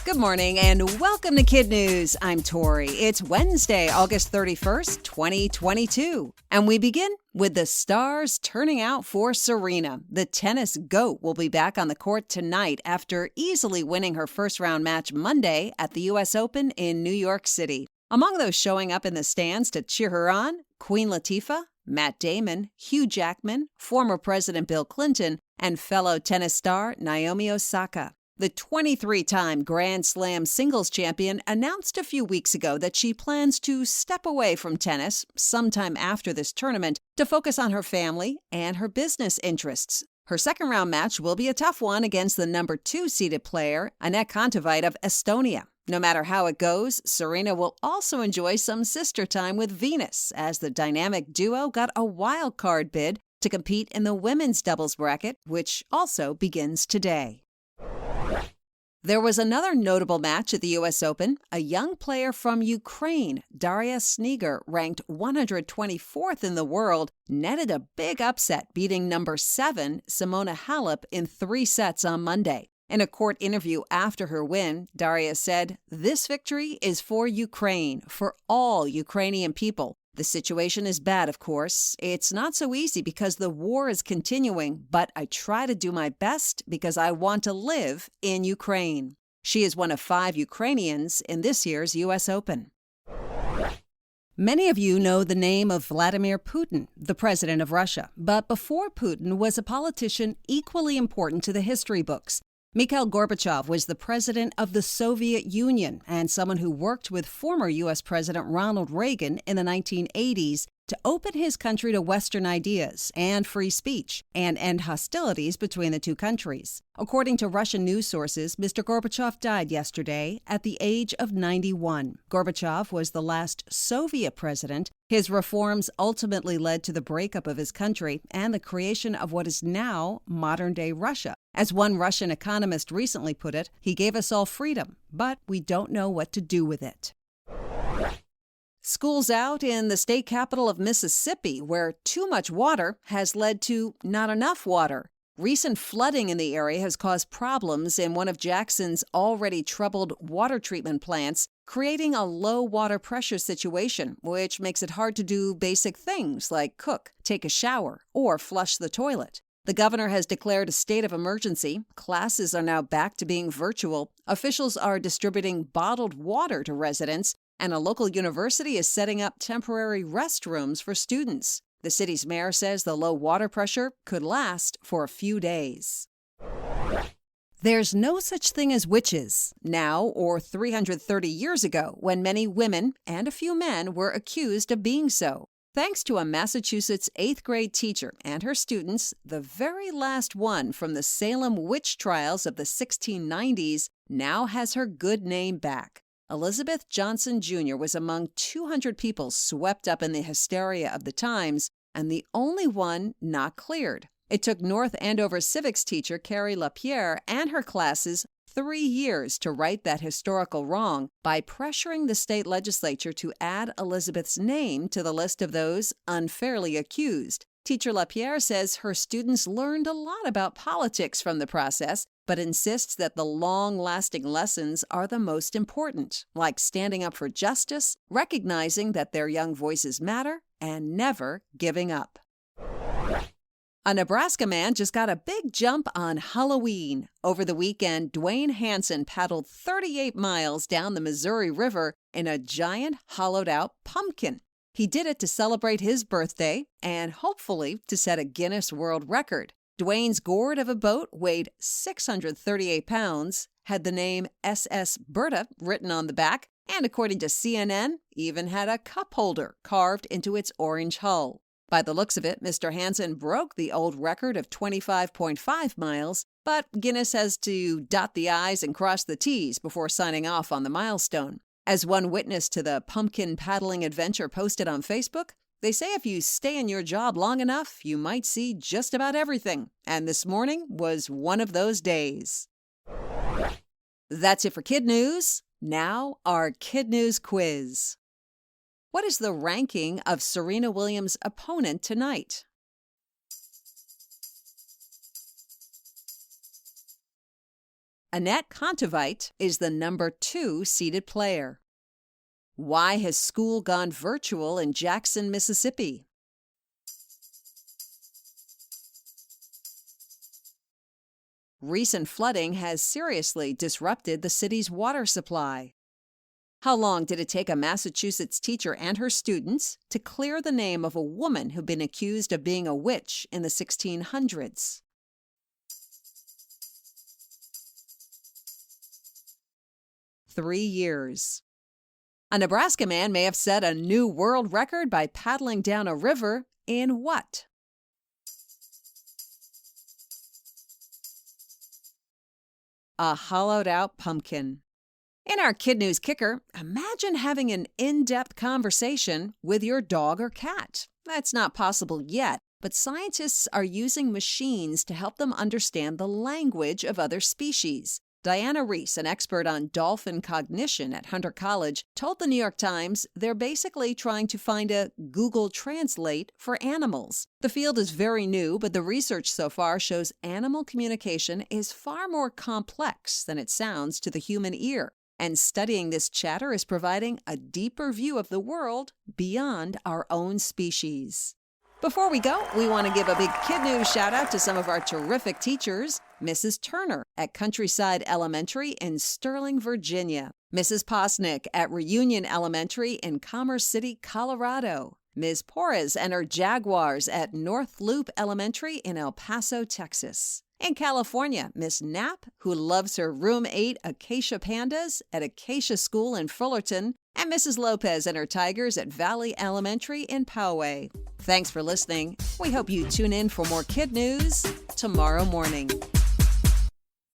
Good morning and welcome to KidNuz. I'm Tori. It's Wednesday, August 31st, 2022. And we begin with the stars turning out for Serena. The tennis GOAT will be back on the court tonight after easily winning her first-round match Monday at the U.S. Open in New York City. Among those showing up in the stands to cheer her on, Queen Latifah, Matt Damon, Hugh Jackman, former President Bill Clinton, and fellow tennis star Naomi Osaka. The 23-time Grand Slam singles champion announced a few weeks ago that she plans to step away from tennis sometime after this tournament to focus on her family and her business interests. Her second-round match will be a tough one against the number 2-seeded player, Anett Kontaveit of Estonia. No matter how it goes, Serena will also enjoy some sister time with Venus, as the dynamic duo got a wild card bid to compete in the women's doubles bracket, which also begins today. There was another notable match at the U.S. Open. A young player from Ukraine, Daria Sneager, ranked 124th in the world, netted a big upset, beating number 7, Simona Halep, in 3 sets on Monday. In a court interview after her win, Daria said, "This victory is for Ukraine, for all Ukrainian people. The situation is bad, of course. It's not so easy because the war is continuing, but I try to do my best because I want to live in Ukraine." She is one of 5 Ukrainians in this year's U.S. Open. Many of you know the name of Vladimir Putin, the president of Russia. But before Putin was a politician equally important to the history books. Mikhail Gorbachev was the president of the Soviet Union and someone who worked with former U.S. President Ronald Reagan in the 1980s to open his country to Western ideas and free speech and end hostilities between the two countries. According to Russian news sources, Mr. Gorbachev died yesterday at the age of 91. Gorbachev was the last Soviet president. His reforms ultimately led to the breakup of his country and the creation of what is now modern-day Russia. As one Russian economist recently put it, he gave us all freedom, but we don't know what to do with it. School's out in the state capital of Mississippi, where too much water has led to not enough water. Recent flooding in the area has caused problems in one of Jackson's already troubled water treatment plants, creating a low water pressure situation, which makes it hard to do basic things like cook, take a shower, or flush the toilet. The governor has declared a state of emergency. Classes are now back to being virtual. Officials are distributing bottled water to residents, and a local university is setting up temporary restrooms for students. The city's mayor says the low water pressure could last for a few days. There's no such thing as witches now or 330 years ago, when many women and a few men were accused of being so. Thanks to a Massachusetts 8th grade teacher and her students, the very last one from the Salem witch trials of the 1690s now has her good name back. Elizabeth Johnson Jr. was among 200 people swept up in the hysteria of the times, and the only one not cleared. It took North Andover civics teacher Carrie LaPierre and her classes 3 years to right that historical wrong by pressuring the state legislature to add Elizabeth's name to the list of those unfairly accused. Teacher LaPierre says her students learned a lot about politics from the process, but insists that the long-lasting lessons are the most important, like standing up for justice, recognizing that their young voices matter, and never giving up. A Nebraska man just got a big jump on Halloween. Over the weekend, Dwayne Hansen paddled 38 miles down the Missouri River in a giant hollowed-out pumpkin. He did it to celebrate his birthday and hopefully to set a Guinness World Record. Dwayne's gourd of a boat weighed 638 pounds, had the name SS Berta written on the back, and according to CNN, even had a cup holder carved into its orange hull. By the looks of it, Mr. Hansen broke the old record of 25.5 miles, but Guinness has to dot the I's and cross the T's before signing off on the milestone. As one witness to the pumpkin paddling adventure posted on Facebook, they say if you stay in your job long enough, you might see just about everything. And this morning was one of those days. That's it for KidNuz. Now, our KidNuz quiz. What is the ranking of Serena Williams' opponent tonight? Annette Kontaveit is the number 2 seeded player. Why has school gone virtual in Jackson, Mississippi? Recent flooding has seriously disrupted the city's water supply. How long did it take a Massachusetts teacher and her students to clear the name of a woman who'd been accused of being a witch in the 1600s? Three years. A Nebraska man may have set a new world record by paddling down a river in what? A hollowed-out pumpkin. In our KidNuz Kicker, imagine having an in-depth conversation with your dog or cat. That's not possible yet, but scientists are using machines to help them understand the language of other species. Diana Reese, an expert on dolphin cognition at Hunter College, told the New York Times they're basically trying to find a Google Translate for animals. The field is very new, but the research so far shows animal communication is far more complex than it sounds to the human ear. And studying this chatter is providing a deeper view of the world beyond our own species. Before we go, we want to give a big KidNuz shout out to some of our terrific teachers. Mrs. Turner at Countryside Elementary in Sterling, Virginia. Mrs. Posnick at Reunion Elementary in Commerce City, Colorado. Ms. Porres and her Jaguars at North Loop Elementary in El Paso, Texas. In California, Miss Knapp, who loves her Room 8 Acacia Pandas at Acacia School in Fullerton, and Mrs. Lopez and her Tigers at Valley Elementary in Poway. Thanks for listening. We hope you tune in for more KidNuz tomorrow morning.